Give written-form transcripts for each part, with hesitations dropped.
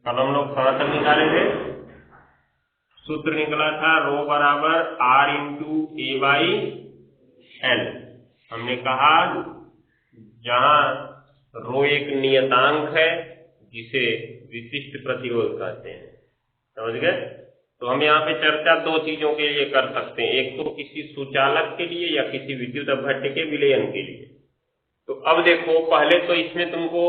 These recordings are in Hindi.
कल हम लोग कहाँ तक निकाले थे? सूत्र निकला था रो बराबर R into A by L. हमने कहा जहां रो एक नियतांक है जिसे विशिष्ट प्रतिरोध कहते हैं, समझ गए? तो हम यहाँ पे चर्चा दो चीजों के लिए कर सकते हैं, एक तो किसी सुचालक के लिए या किसी विद्युत अपघट्य के विलयन के लिए। तो अब देखो, पहले तो इसमें तुमको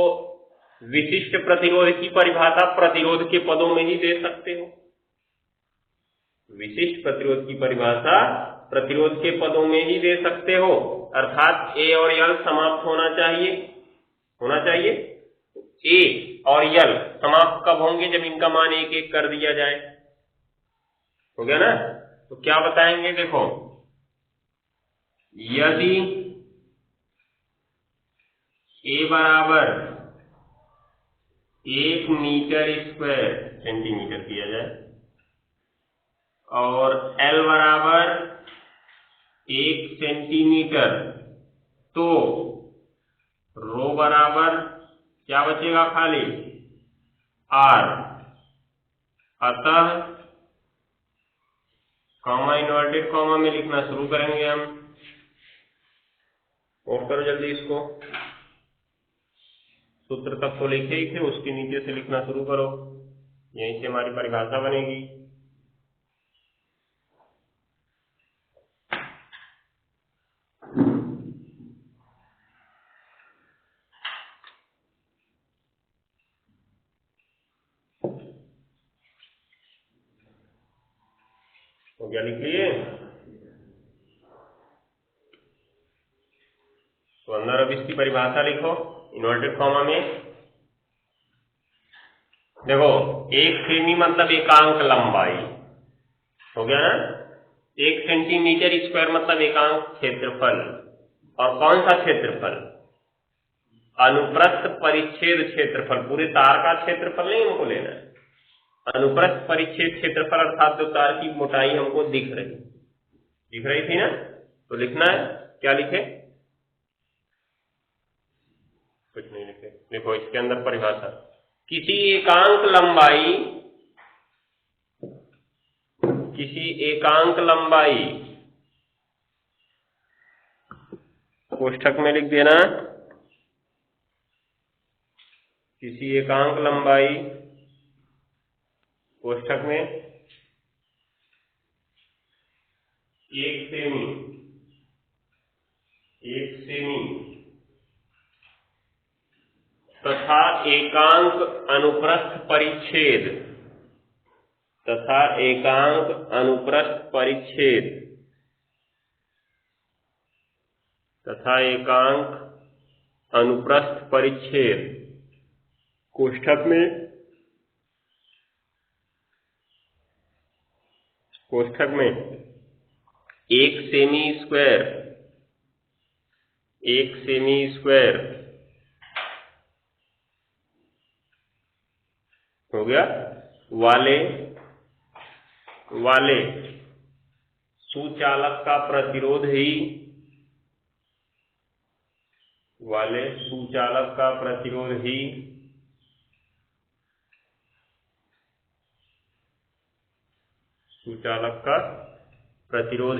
विशिष्ट प्रतिरोध की परिभाषा प्रतिरोध के पदों में ही दे सकते हो। विशिष्ट प्रतिरोध की परिभाषा प्रतिरोध के पदों में ही दे सकते हो, अर्थात ए और यल समाप्त होना चाहिए। ए और यल समाप्त कब होंगे? जब इनका मान एक एक कर दिया जाए। हो गया ना? तो क्या बताएंगे? देखो, यदि ए बराबर 1 मीटर स्क्वायर सेंटीमीटर किया जाए और एल बराबर 1 सेंटीमीटर, तो रो बराबर क्या बचेगा? खाली आर। अतः कॉमा इन्वर्टेड कॉमा में लिखना शुरू करेंगे हम। नोट करो जल्दी इसको, सूत्र तक तो लिखे ही थे, उसके नीचे से लिखना शुरू करो, यहीं से हमारी परिभाषा बनेगी। तो क्या लिख लिए? तो अंदर अब इसकी परिभाषा लिखो इन्वर्टेड कॉमा में। देखो, 1 सेमी मतलब एकांक लंबाई, हो गया ना? 1 सेंटीमीटर स्क्वायर मतलब एकांक क्षेत्रफल। और कौन सा क्षेत्रफल? अनुप्रस्थ परिच्छेद क्षेत्रफल। पूरे तार का क्षेत्रफल नहीं हमको लेना है, अनुप्रस्थ परिच्छेद क्षेत्रफल, अर्थात जो तार की मोटाई हमको दिख रही थी ना। तो लिखना है, क्या लिखे? कुछ नहीं लिखे। देखो इसके अंदर परिभाषा, किसी एकांक लंबाई कोष्ठक में लिख देना, किसी एकांक लंबाई कोष्ठक में 1 सेमी तथा एकांक अनुप्रस्थ परिच्छेद कोष्ठक में 1 सेमी स्क्वायर हो गया वाले सुचालक का प्रतिरोध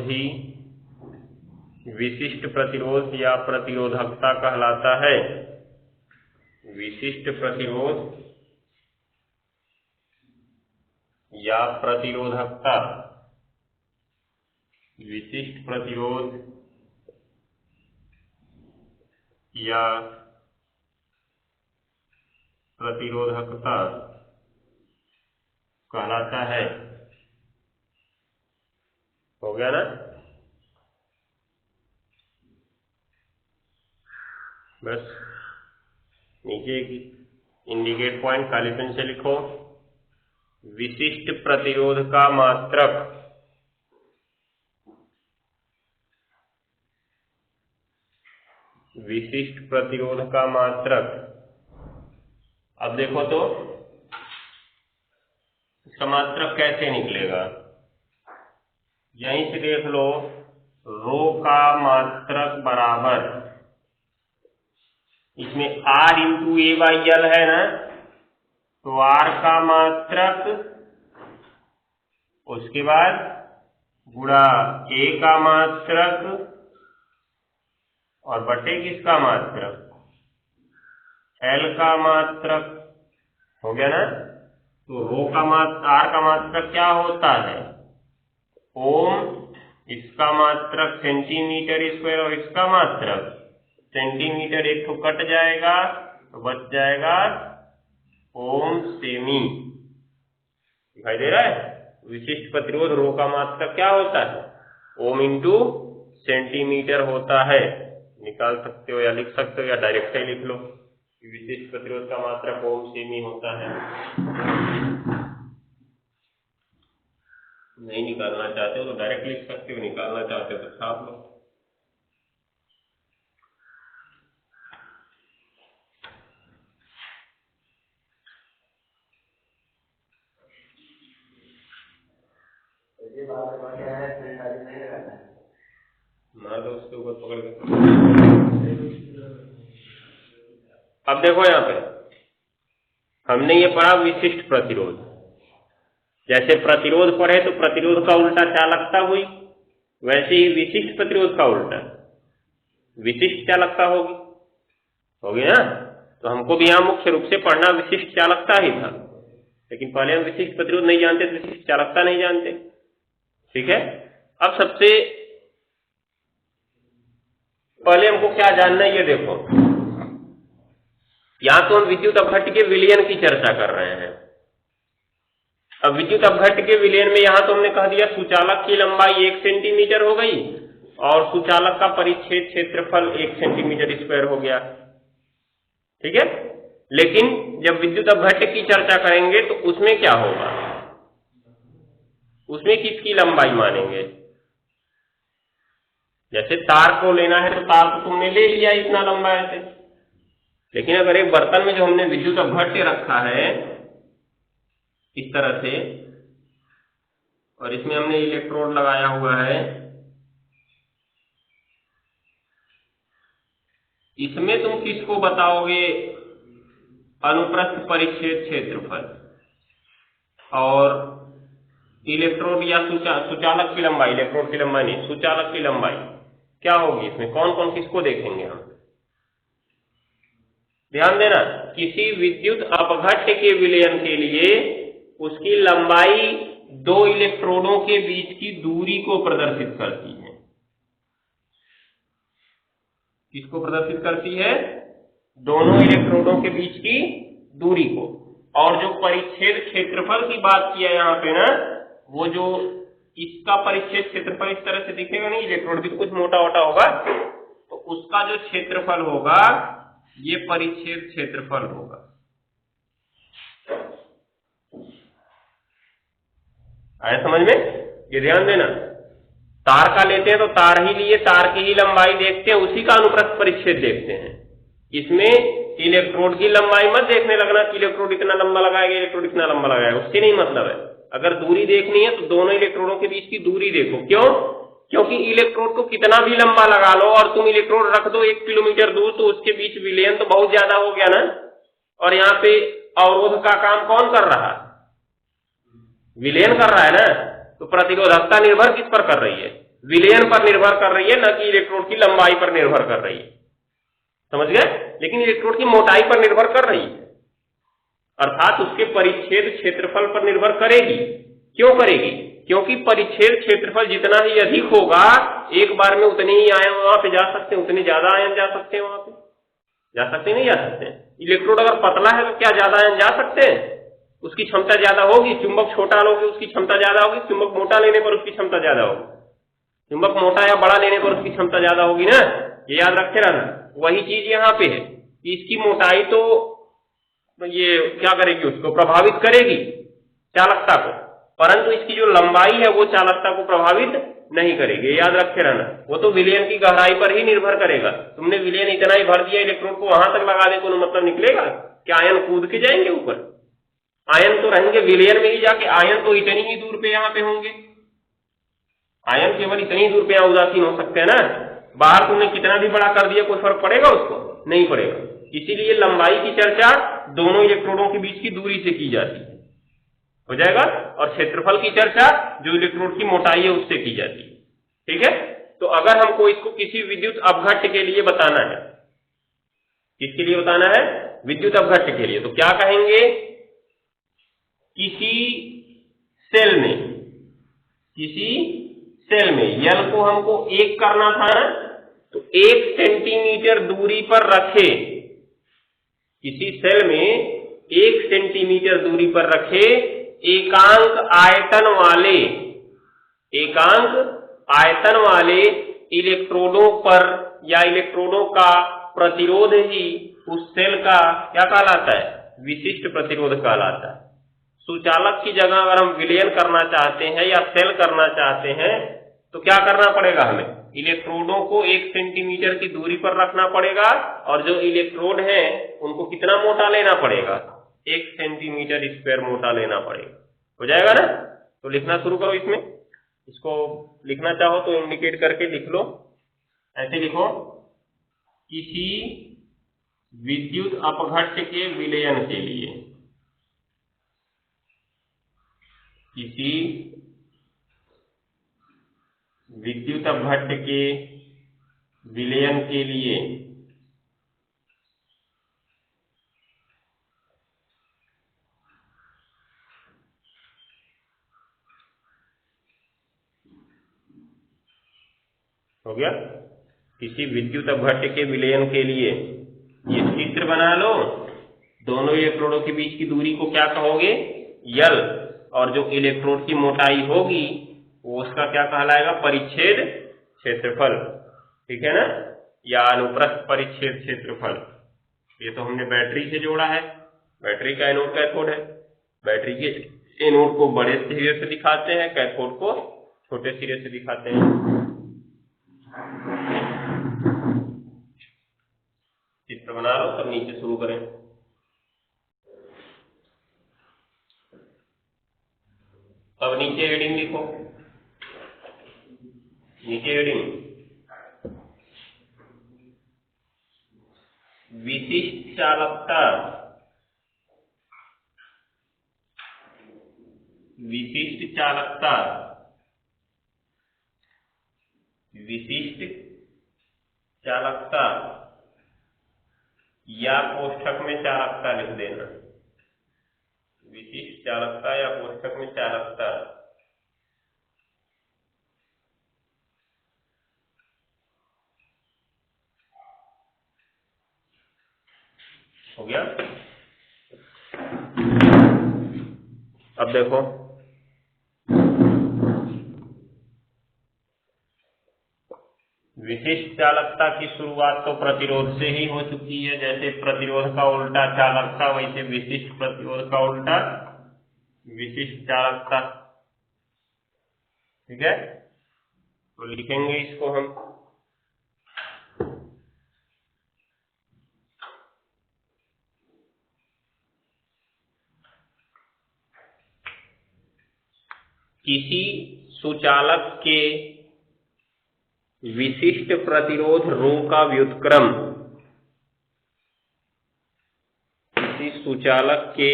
ही विशिष्ट प्रतिरोध या प्रतिरोधकता कहलाता है। विशिष्ट प्रतिरोध या प्रतिरोधकता, विशिष्ट प्रतिरोध या प्रतिरोधकता कहलाता है। हो गया ना? बस नीचे इंडिकेट पॉइंट काली पेन से लिखो, विशिष्ट प्रतिरोध का मात्रक अब देखो तो इसका मात्रक कैसे निकलेगा? यहीं से देख लो, रो का मात्रक बराबर, इसमें R into A by L है ना, तो R का मात्रक, उसके बाद गुणा A का मात्रक और बटे किसका मात्रक, L का मात्रक, हो गया ना। तो R का मात्रक क्या होता है, ओम, इसका मात्रक सेंटीमीटर स्क्वायर और इसका मात्रक सेंटीमीटर, एक तो कट जाएगा तो बच जाएगा ओम सेमी। दिखाई दे रहा है। विशिष्ट प्रतिरोध रो का मात्रक क्या होता है, ओम इंटू सेंटीमीटर होता है। निकाल सकते हो या लिख सकते हो या डायरेक्ट ही लिख लो कि विशिष्ट प्रतिरोध का मात्रक ओम सेमी होता है। नहीं निकालना चाहते हो तो डायरेक्ट लिख सकते हो, निकालना चाहते हो तो छाप लो। ना तो उसके ऊपर पकड़ के। अब देखो यहाँ पे हमने ये पढ़ा विशिष्ट प्रतिरोध। जैसे प्रतिरोध पढ़े तो प्रतिरोध का उल्टा चालकता हुई, वैसे ही विशिष्ट प्रतिरोध का उल्टा विशिष्ट चालकता होगी ना। तो हमको भी यहाँ मुख्य रूप से पढ़ना विशिष्ट चालकता ही था, लेकिन पहले हम विशिष्ट प्रतिरोध नहीं जानते, विशिष्ट चालकता नहीं जानते। ठीक है। अब सबसे पहले हमको क्या जानना है, ये देखो, यहां तो हम विद्युत अपघट्य के विलयन की चर्चा कर रहे हैं। अब विद्युत अपघट्य के विलयन में यहां तो हमने कह दिया सुचालक की लंबाई 1 सेंटीमीटर हो गई और सुचालक का परिच्छेद क्षेत्रफल 1 सेंटीमीटर स्क्वायर हो गया। ठीक है। लेकिन जब विद्युत अपघट्य की चर्चा करेंगे तो उसमें क्या होगा, उसमें किसकी लंबाई मानेंगे। जैसे तार को लेना है तो तार को तुमने ले लिया इतना लंबा ऐसे, लेकिन अगर एक बर्तन में जो हमने विद्युत अपघट्य रखा है इस तरह से और इसमें हमने इलेक्ट्रोड लगाया हुआ है, इसमें तुम किसको बताओगे, अनुप्रस्थ परिच्छेद क्षेत्रफल, और इलेक्ट्रोड या सुचालक की लंबाई, इलेक्ट्रोड की लंबाई नहीं, सुचालक की लंबाई क्या होगी, इसमें कौन कौन किसको देखेंगे हम। ध्यान देना, किसी विद्युत अपघट्य के विलयन के लिए उसकी लंबाई दो इलेक्ट्रोडों के बीच की दूरी को प्रदर्शित करती है। किसको प्रदर्शित करती है, दोनों इलेक्ट्रोडों के बीच की दूरी को। और जो परिच्छेद क्षेत्रफल की बात किया यहां पे ना, वो जो इसका परिच्छेद क्षेत्रफल इस तरह से दिखेगा नहीं, इलेक्ट्रोड भी कुछ मोटा मोटा होगा, तो उसका जो क्षेत्रफल होगा ये परिच्छेद क्षेत्रफल होगा। आया समझ में। ये ध्यान देना, तार का लेते हैं तो तार ही लिए, तार की ही लंबाई देखते हैं, उसी का अनुप्रस्थ परिच्छेद देखते हैं। इसमें इलेक्ट्रोड की लंबाई मत देखने लगना कि इलेक्ट्रोड इतना लंबा लगाएगा, इलेक्ट्रोड इतना लंबा लगाएगा, उससे नहीं मतलब है। अगर दूरी देखनी है तो दोनों इलेक्ट्रोडों के बीच की दूरी देखो। क्यों, क्योंकि इलेक्ट्रोड को कितना भी लंबा लगा लो और तुम इलेक्ट्रोड रख दो 1 किलोमीटर दूर, तो उसके बीच विलयन तो बहुत ज्यादा हो गया ना। और यहाँ पे अवरोध का काम कौन कर रहा है, विलयन कर रहा है ना। तो प्रतिरोधकता निर्भर किस पर कर रही है, विलयन पर निर्भर कर रही है, न कि इलेक्ट्रोड की लंबाई पर निर्भर कर रही है। समझ गए। लेकिन इलेक्ट्रोड की मोटाई पर निर्भर कर रही है, अर्थात उसके परिच्छेद क्षेत्रफल पर निर्भर करेगी। क्यों करेगी, क्योंकि परिच्छेद क्षेत्रफल जितना ही अधिक होगा एक बार में उतने ही आयन वहां पे जा सकते हैं, उतने ज्यादा आयन जा सकते हैं, वहां पे जा सकते नहीं जा सकते। इलेक्ट्रोड अगर पतला है तो क्या ज्यादा आयन जा सकते हैं, उसकी क्षमता ज्यादा होगी। चुंबक छोटा लोगे उसकी क्षमता ज्यादा होगी, चुंबक मोटा लेने पर उसकी क्षमता ज्यादा होगी, चुंबक मोटा या बड़ा लेने पर उसकी क्षमता ज्यादा होगी ना, ये याद रखे रहना। वही चीज यहाँ पे है कि इसकी मोटाई तो ये क्या करेगी, उसको प्रभावित करेगी चालकता को, परंतु इसकी जो लंबाई है वो चालकता को प्रभावित नहीं करेगी, याद रखे रहना। वो तो विलयन की गहराई पर ही निर्भर करेगा। तुमने विलयन इतना ही भर दिया, इलेक्ट्रोड को वहां तक लगा दे तो मतलब निकलेगा क्या, आयन कूद के जाएंगे ऊपर, आयन तो रहेंगे विलयन में ही जाके। आयन तो इतनी ही दूर पे यहाँ पे होंगे, आयन केवल इतनी दूर पे यहाँ उदासीन हो सकते हैं ना। बाहर तुमने कितना भी बड़ा कर दिया कोई फर्क पड़ेगा उसको, नहीं पड़ेगा। इसीलिए लंबाई की चर्चा दोनों इलेक्ट्रोडों के बीच की दूरी से की जाती है, हो जाएगा, और क्षेत्रफल की चर्चा जो इलेक्ट्रोड की मोटाई है उससे की जाती है। ठीक है, तो अगर हमको इसको किसी विद्युत अपघट्य के लिए बताना है, किसके लिए बताना है, विद्युत अपघट्य के लिए, तो क्या कहेंगे, किसी सेल में यल को हमको 1 करना था ना, तो 1 सेंटीमीटर दूरी पर रखे, किसी सेल में 1 सेंटीमीटर दूरी पर रखे एकांक आयतन वाले इलेक्ट्रोडों पर या इलेक्ट्रोडों का प्रतिरोध ही उस सेल का क्या कहलाता है, विशिष्ट प्रतिरोध कहलाता है। सुचालक की जगह अगर हम विलयन करना चाहते हैं या सेल करना चाहते हैं तो क्या करना पड़ेगा, हमें इलेक्ट्रोडों को 1 सेंटीमीटर की दूरी पर रखना पड़ेगा, और जो इलेक्ट्रोड हैं उनको कितना मोटा लेना पड़ेगा, 1 सेंटीमीटर स्क्वायर मोटा लेना पड़ेगा, हो जाएगा ना। तो लिखना शुरू करो, इसमें इसको लिखना चाहो तो इंडिकेट करके लिख लो, ऐसे लिखो, किसी विद्युत अपघट्य के विलयन के लिए, किसी विद्युत अपघट्य के विलयन के लिए हो गया, किसी विद्युत अपघट्य के विलयन के लिए ये चित्र बना लो, दोनों इलेक्ट्रोडों के बीच की दूरी को क्या कहोगे, यल, और जो इलेक्ट्रोड की मोटाई होगी वो उसका क्या कहलाएगा, परिच्छेद क्षेत्रफल, ठीक है ना, या अनुप्रस्थ परिच्छेद क्षेत्रफल। ये तो हमने बैटरी से जोड़ा है, बैटरी का एनोड कैथोड है, बैटरी के एनोड को बड़े सिरे से दिखाते हैं, कैथोड को छोटे सिरे से दिखाते हैं। चित्र बना लो, तब नीचे शुरू करें। अब नीचे हेडिंग लिखो, नीचे हेडिंग विशिष्ट चालकता, विशिष्ट चालकता, विशिष्ट चालकता, या कोष्ठक में चालकता लिख देना, विशिष्ट चालकता या कोष्ठक में चालकता। हो गया। अब देखो, विशिष्ट चालकता की शुरुआत तो प्रतिरोध से ही हो चुकी है, जैसे प्रतिरोध का उल्टा चालकता, वैसे विशिष्ट प्रतिरोध का उल्टा विशिष्ट चालकता, ठीक है। तो लिखेंगे इसको हम, किसी सुचालक के विशिष्ट प्रतिरोध रो का व्युत्क्रम, किसी सुचालक के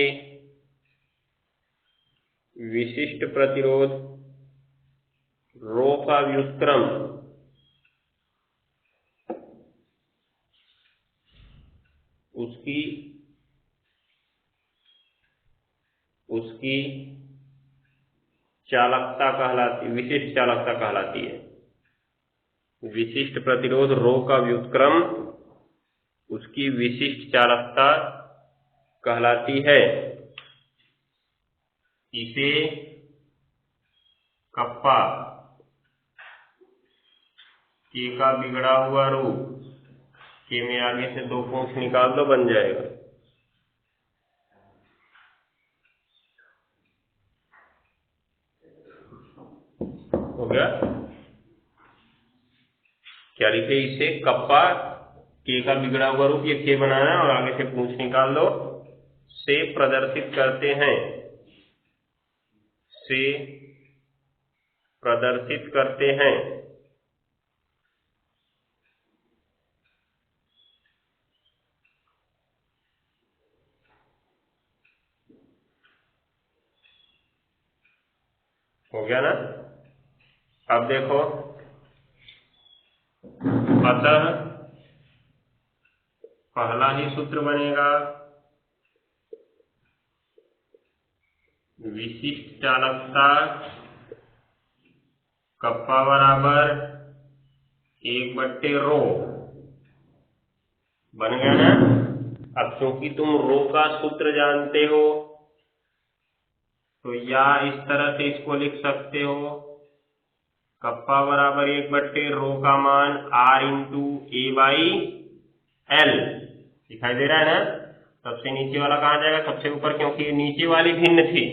विशिष्ट प्रतिरोध रो का व्युत्क्रम उसकी चालकता कहलाती, विशिष्ट चालकता कहलाती है। विशिष्ट प्रतिरोध रो का व्युत्क्रम उसकी विशिष्ट चालकता कहलाती है। इसे कप्पा के का बिगड़ा हुआ रूप, के में आगे से 2 पूंछ निकाल दो, बन जाएगा। हो गया, क्या लिखे, इसे कप्पा के का बिगड़ा हुआ रूप, ये के बनाना है और आगे से पूंछ निकाल दो, से प्रदर्शित करते हैं, से प्रदर्शित करते हैं। हो गया ना। अब देखो, अतः पहला ही सूत्र बनेगा विशिष्ट चालकता कप्पा बराबर 1/ρ। बन गया ना। अब क्योंकि तुम रो का सूत्र जानते हो तो या इस तरह से इसको लिख सकते हो, कप्पा बराबर 1/ρ का मान R×A/L। दिखाई दे रहा है ना। सबसे नीचे वाला कहाँ जाएगा, सबसे ऊपर, क्योंकि नीचे वाली भिन्न थी,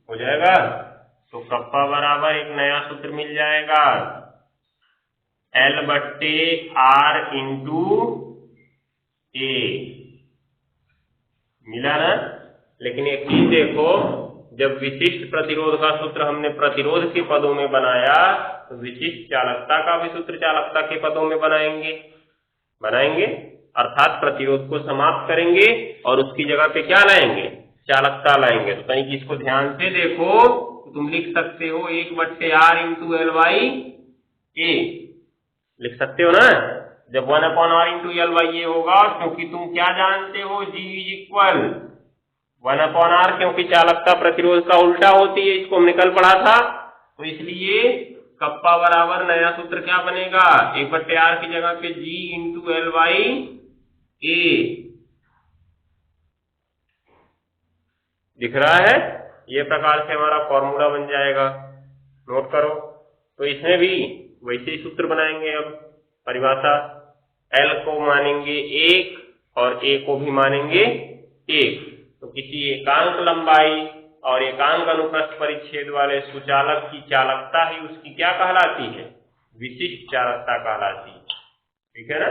हो जाएगा। तो कप्पा बराबर एक नया सूत्र मिल जाएगा, L/R×A। मिला ना। लेकिन एक चीज देखो, जब विशिष्ट प्रतिरोध का सूत्र हमने प्रतिरोध के पदों में बनाया तो विशिष्ट चालकता का भी सूत्र चालकता के पदों में बनाएंगे, अर्थात प्रतिरोध को समाप्त करेंगे और उसकी जगह पे क्या लाएंगे, चालकता लाएंगे। तो कहीं इसको ध्यान से देखो तो तुम लिख सकते हो 1/R×L/A लिख सकते हो ना। जब 1/R×L/A होगा, क्योंकि तुम क्या जानते हो, G = 1/R, क्योंकि चालकता प्रतिरोध का उल्टा होती है, इसको हमने कल पढ़ा था। तो इसलिए कप्पा बराबर नया सूत्र क्या बनेगा, 1/R की जगह पे G×L/A दिख रहा है। ये प्रकार से हमारा फॉर्मूला बन जाएगा, नोट करो। तो इसमें भी वैसे ही सूत्र बनाएंगे। अब परिभाषा, L को मानेंगे 1 और A को भी मानेंगे 1। तो किसी एकांक लंबाई और एकांक अनुप्रस्थ परिच्छेद वाले सुचालक की चालकता ही उसकी क्या कहलाती है, विशिष्ट चालकता कहलाती है। ठीक है ना।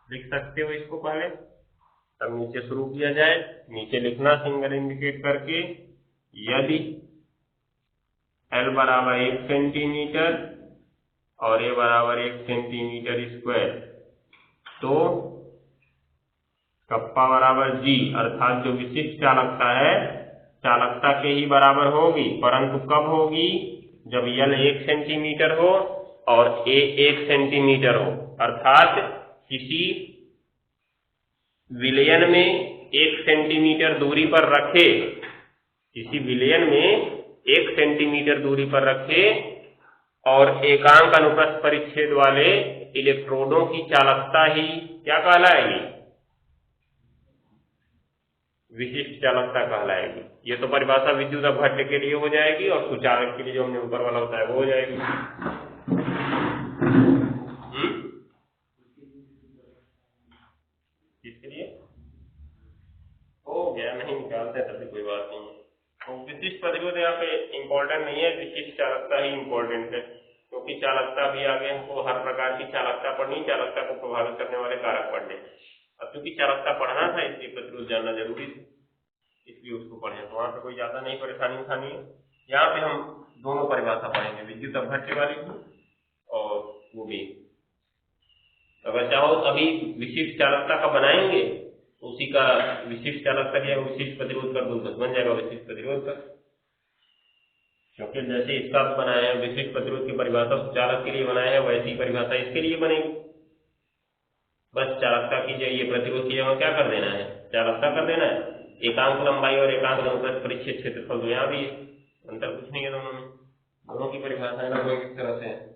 लिख सकते हो इसको पहले, तब नीचे शुरू किया जाए। नीचे लिखना सिंगल इंडिकेट करके, यदि L बराबर 1 सेंटीमीटर और A बराबर 1 सेंटीमीटर², तो कप्पा बराबर G, अर्थात जो विशिष्ट चालकता है, चालकता के ही बराबर होगी, परंतु कब होगी, जब L 1 सेंटीमीटर हो और A 1 सेंटीमीटर हो। अर्थात किसी विलयन में 1 सेंटीमीटर दूरी पर रखे, किसी विलयन में 1 सेंटीमीटर दूरी पर रखे और एकांक अनुप्रस्थ परिच्छेद वाले इलेक्ट्रोडों की चालकता ही क्या कहलाएगी, विशिष्ट चालकता कहलाएगी। ये तो परिभाषा विद्युत अपघट्य के लिए हो जाएगी और सुचालक के लिए जो हमने ऊपर वाला बताया वो हो जाएगी। किसके लिए हो गया, नहीं निकालते तभी कोई बात नहीं है। तो विशिष्ट प्रतिरोध यहाँ पे इंपॉर्टेंट नहीं है, विशिष्ट चालकता ही इंपॉर्टेंट है, क्योंकि चालकता भी आगे हमको हर प्रकार की चालकता पढ़नी, चालकता को प्रभावित करने वाले कारक पढ़ने। अब क्योंकि चालकता पढ़ना था इसलिए प्रतिरोध जानना जरूरी था, इसलिए उसको पढ़े। तो वहां पे कोई ज्यादा नहीं परेशानी उठानी है। यहाँ पे हम दोनों परिभाषा पढ़ेंगे, विद्युत अपघट्य वाली और वो भी। अगर चाहो अभी विशिष्ट चालकता का बनाएंगे, उसी का विशिष्ट चालकता या विशिष्ट प्रतिरोध कर दो, बन जाएगा विशिष्ट प्रतिरोध का। क्योंकि जैसे इसका बनाया है विशिष्ट प्रतिरोध की परिभाषा सुचालक के लिए बनाया है, वैसी परिभाषा इसके लिए बनेगी। बस चालकता की जगह प्रतिरोध की जगह क्या कर देना है, चालकता कर देना है। एकांक लंबाई और एकांक अनुप्रस्थ परिच्छेद क्षेत्रफल, तो यहाँ भी अंतर कुछ नहीं है दोनों में, दोनों की परिभाषाएं लगभग एक तरह से है।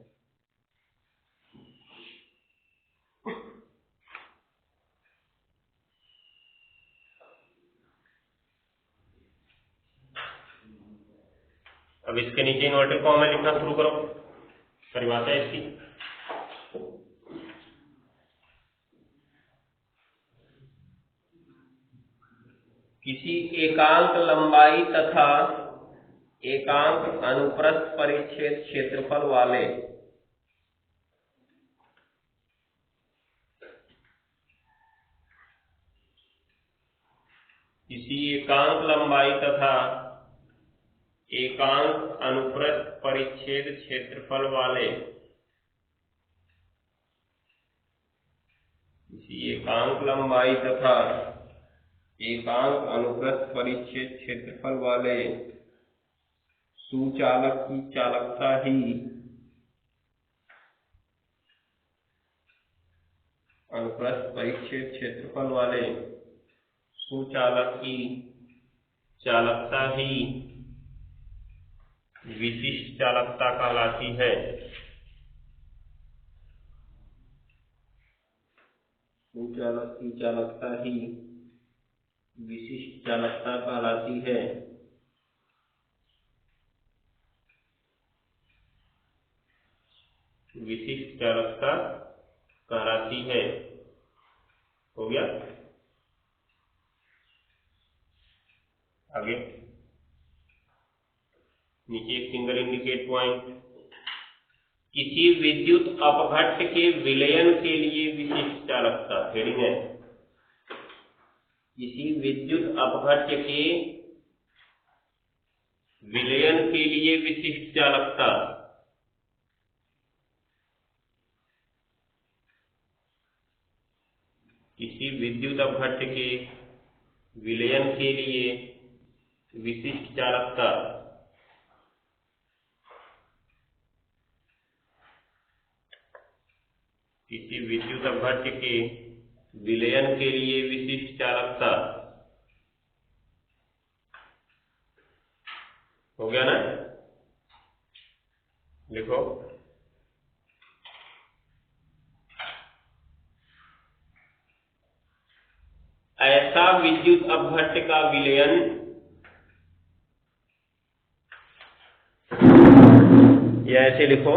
अब इसके नीचे इन्वर्टेड कॉमा में लिखना शुरू करो, परिभाषा इसकी। किसी एकांक लंबाई तथा एकांक अनुप्रस्थ परिच्छेद क्षेत्रफल वाले किसी एकांक लंबाई तथा एकांक अनुप्रस्थ परिच्छेद क्षेत्रफल वाले किसी एकांक लंबाई तथा एकांक अनुप्रस्थ परिच्छेद क्षेत्रफल वाले सुचालक की चालकता ही अनुप्रस्थ परिच्छेद क्षेत्रफल वाले सुचालक की चालकता ही विशिष्ट चालकता कहलाती है। सुचालक की चालकता ही विशिष्ट चालकता कहलाती है। विशिष्ट चालकता कहलाती है। हो गया। आगे नीचे एक सिंगल इंडिकेट पॉइंट, किसी विद्युत अपघट्ट के विलयन के लिए विशिष्ट चालकता। हेडिंग है किसी विद्युत अपघट्ट के विलयन के लिए विशिष्ट चालकता। किसी विद्युत अपघट्ट के विलयन के लिए विशिष्ट चालकता। किसी विद्युत अपघट्ट के विलयन के लिए विशिष्ट चालकता। हो गया ना? लिखो ऐसा विद्युत अपघट्ट का विलयन या ऐसे लिखो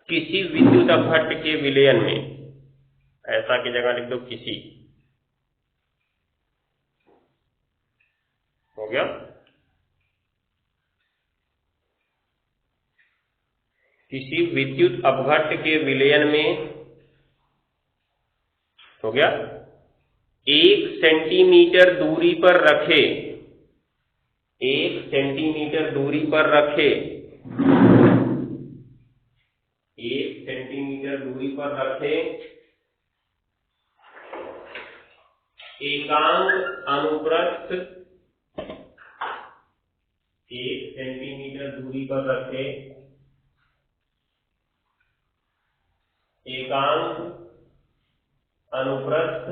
किसी विद्युत अपघट्ट के विलयन में, ऐसा की जगह लिख दो किसी। हो गया। किसी विद्युत अपघट्ट के विलयन में, हो गया, 1 सेंटीमीटर दूरी पर रखे, 1 सेंटीमीटर दूरी पर रखे, 1 सेंटीमीटर दूरी पर रखे एकांक अनुप्रस्थ, 1 सेंटीमीटर दूरी पर रखे एकांक अनुप्रस्थ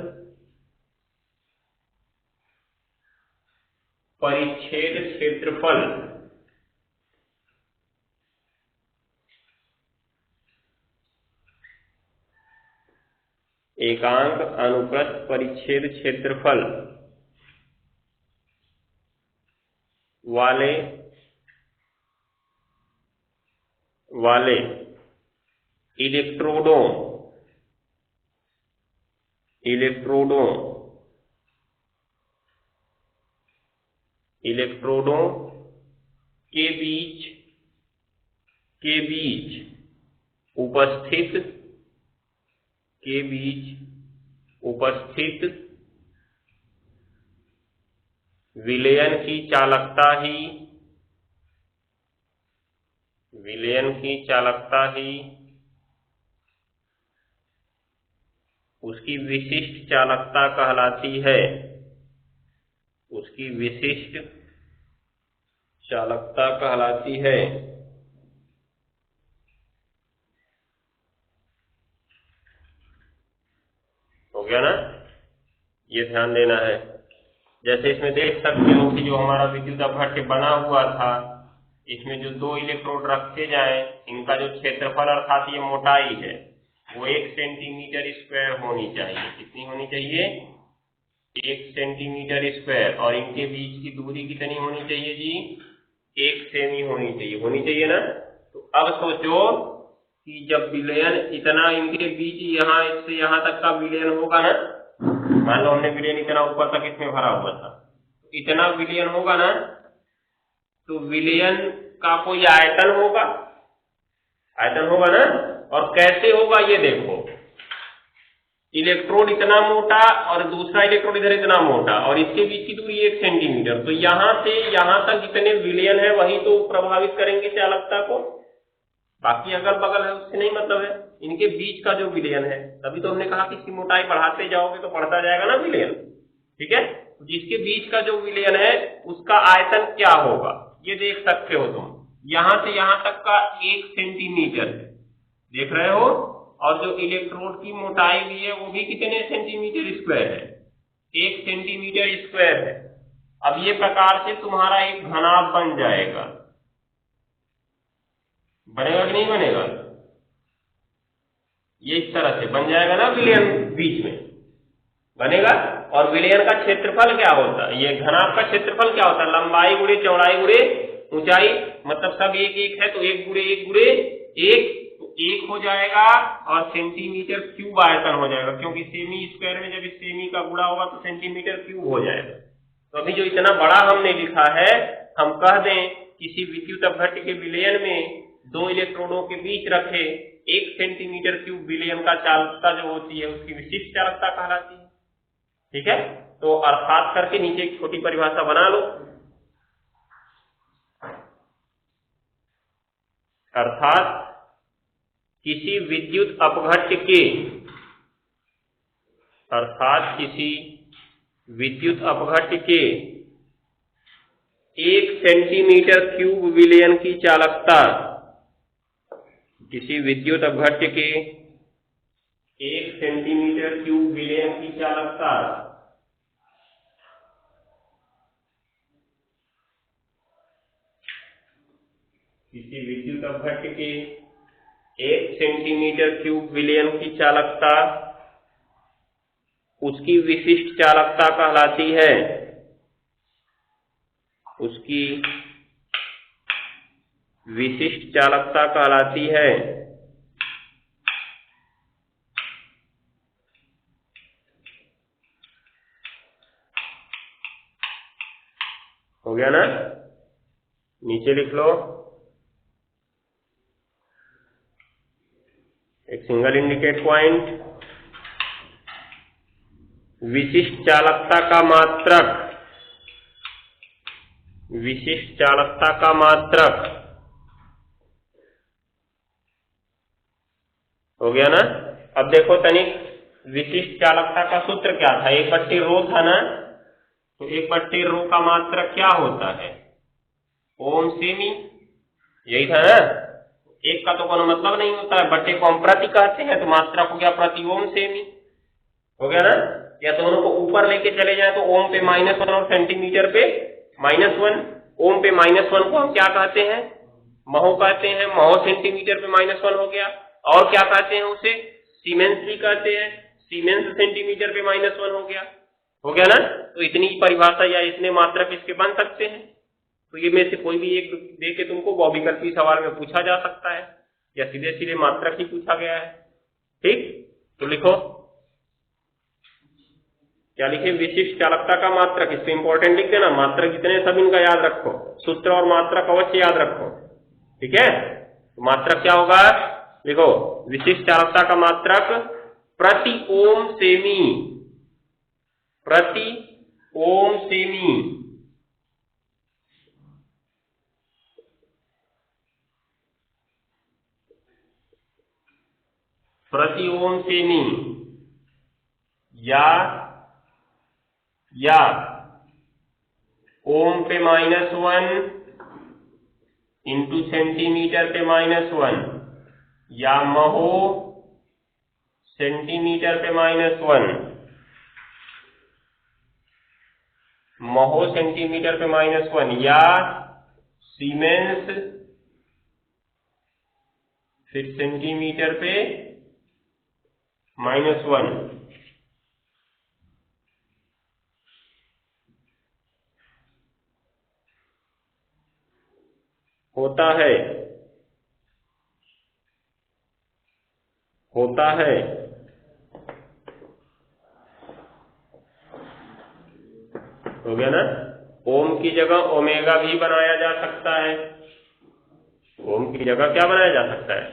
परिच्छेद क्षेत्रफल। एकांक अनुप्रस्थ परिच्छेद क्षेत्रफल वाले इलेक्ट्रोडों के बीच उपस्थित विलयन की चालकता ही उसकी विशिष्ट चालकता कहलाती है। उसकी विशिष्ट चालकता कहलाती है। हो गया ना? ये ध्यान देना है। जैसे इसमें देख सकते हो कि जो हमारा विद्युत अपघट्ट बना हुआ था, इसमें जो 2 इलेक्ट्रोड रखे जाएं, इनका जो क्षेत्रफल अर्थात ये मोटाई है वो 1 सेंटीमीटर स्क्वायर होनी चाहिए। कितनी होनी चाहिए? 1 सेंटीमीटर स्क्वायर। और इनके बीच की दूरी कितनी होनी चाहिए जी? 1 सेमी होनी चाहिए ना? तो अब सोचो कि जब विलयन इतना इनके बीच यहाँ से यहाँ तक का विलयन होगा ना, मान लो हमने विलयन इतना ऊपर तक इसमें भरा हुआ था, इतना विलयन होगा ना, तो विलयन का कोई आयतन होगा ना? और कैसे होगा ये देखो, इलेक्ट्रोड इतना मोटा और दूसरा इलेक्ट्रोड इधर इतना मोटा और इसके बीच की दूरी 1 सेंटीमीटर, तो यहां से यहां तक जितने विलयन है वही तो प्रभावित करेंगे चालकता को, बाकी अगल बगल है उससे नहीं मतलब है। इनके बीच का जो विलयन है, तभी तो हमने कहा कि इसकी मोटाई बढ़ाते जाओगे तो बढ़ता जाएगा ना विलयन। ठीक है, जिसके बीच का जो विलयन है उसका आयतन क्या होगा, ये देख सकते हो तुम, यहां से यहां तक का 1 सेंटीमीटर है, देख रहे हो, और जो इलेक्ट्रोड की मोटाई भी है वो भी कितने सेंटीमीटर स्क्वायर है, 1 सेंटीमीटर स्क्वायर है। अब ये प्रकार से तुम्हारा एक घनाभ बन जाएगा, बनेगा कि नहीं बनेगा? ये इस तरह से बन जाएगा ना, विलयन बीच में बनेगा। और विलयन का क्षेत्रफल क्या होता है, ये घनाभ का क्षेत्रफल क्या होता है, लंबाई गुणे चौड़ाई गुणे ऊंचाई, मतलब सब एक एक है तो 1 गुणे 1 गुणे 1, तो 1 हो जाएगा और सेंटीमीटर क्यूब आयतन हो जाएगा, क्योंकि सेमी स्क्वायर में जब इस सेमी का गुणा होगा तो सेंटीमीटर क्यूब हो जाएगा। तो अभी जो इतना बड़ा हमने लिखा है, हम कह दें किसी विद्युत अपघट्य के विलयन में 2 इलेक्ट्रोडों के बीच रखे 1 सेंटीमीटर क्यूब विलयन का चालकता जो होती है उसकी विशिष्ट चालकता कहलाती है। ठीक है, तो अर्थात करके नीचे एक छोटी परिभाषा बना लो। अर्थात किसी विद्युत अपघट्य के, अर्थात किसी विद्युत अपघट्य के 1 सेंटीमीटर क्यूब विलयन की चालकता, किसी विद्युत अपघट्य के 1 सेंटीमीटर क्यूब विलयन की चालकता किसी विद्युत अपघट्य के 1 सेंटीमीटर क्यूब विलयन की चालकता उसकी विशिष्ट चालकता कहलाती है, उसकी विशिष्ट चालकता कहलाती है। हो गया ना? नीचे लिख लो, एक सिंगल इंडिकेट पॉइंट, विशिष्ट चालकता का मात्रक, विशिष्ट चालकता का मात्रक। हो गया ना? अब देखो तनिक, विशिष्ट चालकता का सूत्र क्या था, 1/ρ था ना, तो 1/ρ का मात्रक क्या होता है, ओम सेमी, यही था ना। एक का तो कोई मतलब नहीं होता है, बट्टे को हम प्रति कहते हैं, तो मात्रा को क्या प्रति ओम सेमी। हो गया ना? या दोनों को ऊपर लेके चले जाए तो ओम पे -1 और सेंटीमीटर पे -1, ओम पे -1 को हम क्या कहते हैं, महो कहते हैं, महो सेंटीमीटर पे -1 हो गया, और क्या कहते हैं उसे, सीमेंस भी कहते हैं, सीमेंस सेंटीमीटर पे -1 हो गया। हो गया ना? तो इतनी परिभाषा या इतने मात्रक इसके बन सकते हैं। तो ये में से कोई भी एक दे के तुमको बहुविकल्पी सवाल में पूछा जा सकता है, या सीधे सीधे मात्रक ही पूछा गया है। ठीक, तो लिखो, क्या लिखे, विशिष्ट चालकता का मात्रक, इसको इंपॉर्टेंट लिख देना, मात्रक जितने सब इनका याद रखो, सूत्र और मात्रक अवश्य याद रखो। ठीक है, तो मात्रक क्या होगा, लिखो, विशिष्ट चालकता का मात्रक प्रति ओम सेमी, प्रति ओम सेमी। प्रति ओम सेमी या ओम पे -1 इंटू सेंटीमीटर पे -1, या महो सेंटीमीटर पे -1, महो सेंटीमीटर पे -1, या सीमेंस फिर सेंटीमीटर पे -1। होता है, होता है। हो गया ना? ओम की जगह ओमेगा भी बनाया जा सकता है, ओम की जगह क्या बनाया जा सकता है,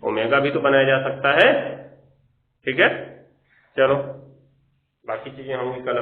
ओमेगा भी तो बनाया जा सकता है। ठीक है, चलो बाकी चीजें होंगी कल।